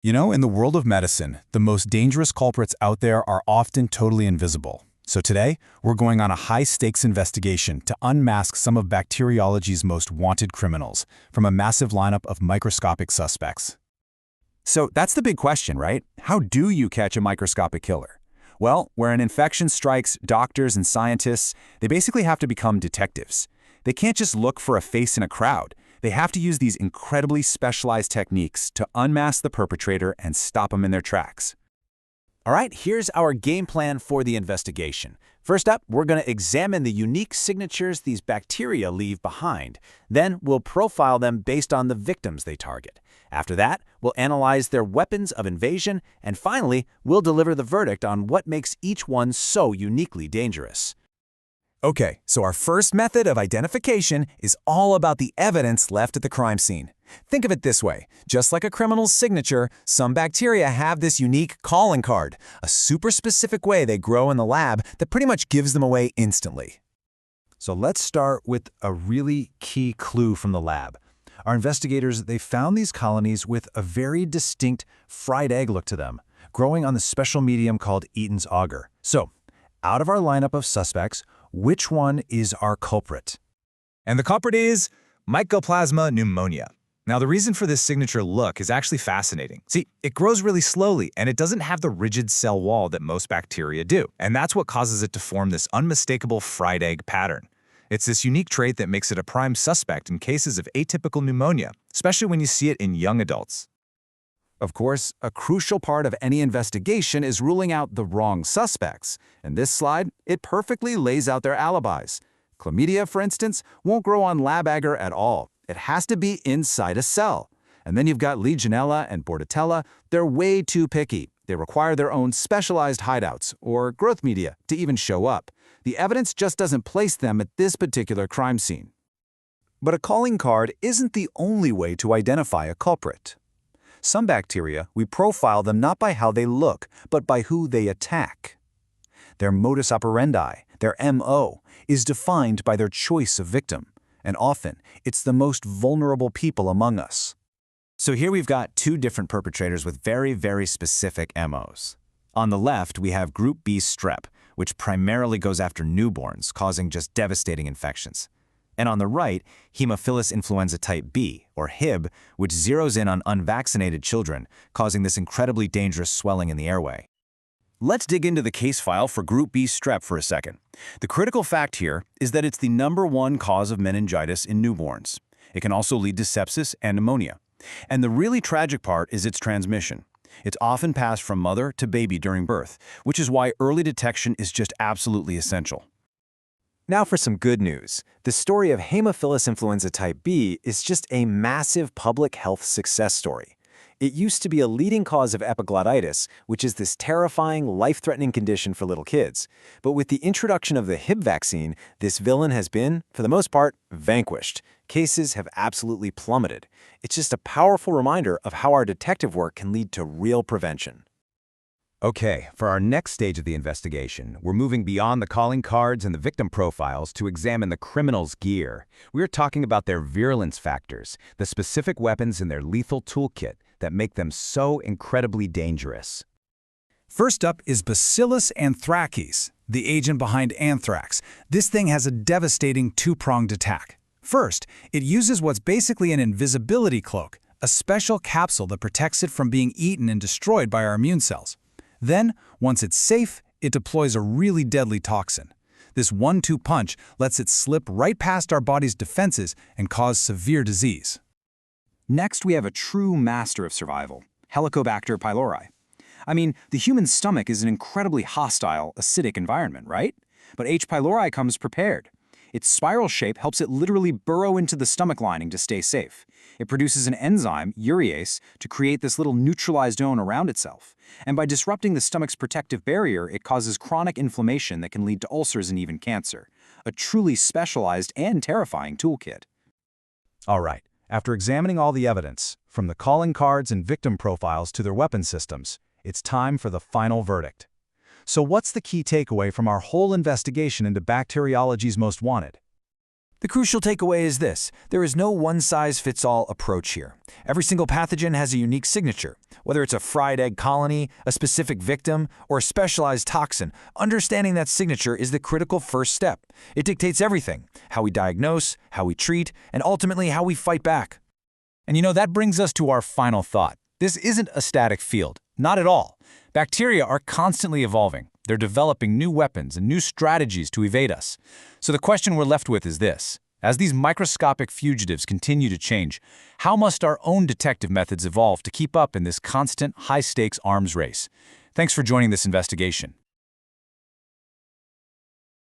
You know, in the world of medicine, the most dangerous culprits out there are often totally invisible. So today, we're going on a high-stakes investigation to unmask some of bacteriology's most wanted criminals from a massive lineup of microscopic suspects. So that's the big question, right? How do you catch a microscopic killer? Well, where an infection strikes, doctors and scientists, they basically have to become detectives. They can't just look for a face in a crowd. They have to use these incredibly specialized techniques to unmask the perpetrator and stop them in their tracks. All right, here's our game plan for the investigation. First up, we're going to examine the unique signatures these bacteria leave behind. Then we'll profile them based on the victims they target. After that, we'll analyze their weapons of invasion, and finally, we'll deliver the verdict on what makes each one so uniquely dangerous. Okay, so our first method of identification is all about the evidence left at the crime scene. Think of it this way. Just like a criminal's signature, some bacteria have this unique calling card, a super specific way they grow in the lab that pretty much gives them away instantly. So let's start with a really key clue from the lab. Our investigators, they found these colonies with a very distinct fried egg look to them, growing on the special medium called Eaton's agar. So, out of our lineup of suspects, which one is our culprit? And the culprit is Mycoplasma pneumonia. Now, the reason for this signature look is actually fascinating. See, it grows really slowly, and it doesn't have the rigid cell wall that most bacteria do. And that's what causes it to form this unmistakable fried egg pattern. It's this unique trait that makes it a prime suspect in cases of atypical pneumonia, especially when you see it in young adults. Of course, a crucial part of any investigation is ruling out the wrong suspects. In this slide, it perfectly lays out their alibis. Chlamydia, for instance, won't grow on lab agar at all. It has to be inside a cell. And then you've got Legionella and Bordetella. They're way too picky. They require their own specialized hideouts, or growth media, to even show up. The evidence just doesn't place them at this particular crime scene. But a calling card isn't the only way to identify a culprit. Some bacteria, we profile them not by how they look, but by who they attack. Their modus operandi, their MO, is defined by their choice of victim, and often it's the most vulnerable people among us. So here we've got two different perpetrators with very, very specific MOs. On the left, we have Group B strep, which primarily goes after newborns, causing just devastating infections. And on the right, Haemophilus influenza type B, or Hib, which zeroes in on unvaccinated children, causing this incredibly dangerous swelling in the airway. Let's dig into the case file for Group B strep for a second. The critical fact here is that it's the #1 cause of meningitis in newborns. It can also lead to sepsis and pneumonia. And the really tragic part is its transmission. It's often passed from mother to baby during birth, which is why early detection is just absolutely essential. Now for some good news. The story of Haemophilus influenza type B is just a massive public health success story. It used to be a leading cause of epiglottitis, which is this terrifying, life-threatening condition for little kids. But with the introduction of the Hib vaccine, this villain has been, for the most part, vanquished. Cases have absolutely plummeted. It's just a powerful reminder of how our detective work can lead to real prevention. Okay, for our next stage of the investigation, we're moving beyond the calling cards and the victim profiles to examine the criminal's gear. We're talking about their virulence factors, the specific weapons in their lethal toolkit that make them so incredibly dangerous. First up is Bacillus anthracis, the agent behind anthrax. This thing has a devastating two-pronged attack. First, it uses what's basically an invisibility cloak, a special capsule that protects it from being eaten and destroyed by our immune cells. Then, once it's safe, it deploys a really deadly toxin. This 1-2 punch lets it slip right past our body's defenses and cause severe disease. Next, we have a true master of survival, Helicobacter pylori. I mean, the human stomach is an incredibly hostile, acidic environment, right? But H. pylori comes prepared. Its spiral shape helps it literally burrow into the stomach lining to stay safe. It produces an enzyme, urease, to create this little neutralized zone around itself. And by disrupting the stomach's protective barrier, it causes chronic inflammation that can lead to ulcers and even cancer. A truly specialized and terrifying toolkit. All right, after examining all the evidence, from the calling cards and victim profiles to their weapon systems, it's time for the final verdict. So what's the key takeaway from our whole investigation into bacteriology's most wanted? The crucial takeaway is this: there is no one-size-fits-all approach here. Every single pathogen has a unique signature. Whether it's a fried egg colony, a specific victim, or a specialized toxin, understanding that signature is the critical first step. It dictates everything: how we diagnose, how we treat, and ultimately how we fight back. And that brings us to our final thought. This isn't a static field. Not at all. Bacteria are constantly evolving. They're developing new weapons and new strategies to evade us. So the question we're left with is this: as these microscopic fugitives continue to change, how must our own detective methods evolve to keep up in this constant, high-stakes arms race? Thanks for joining this investigation.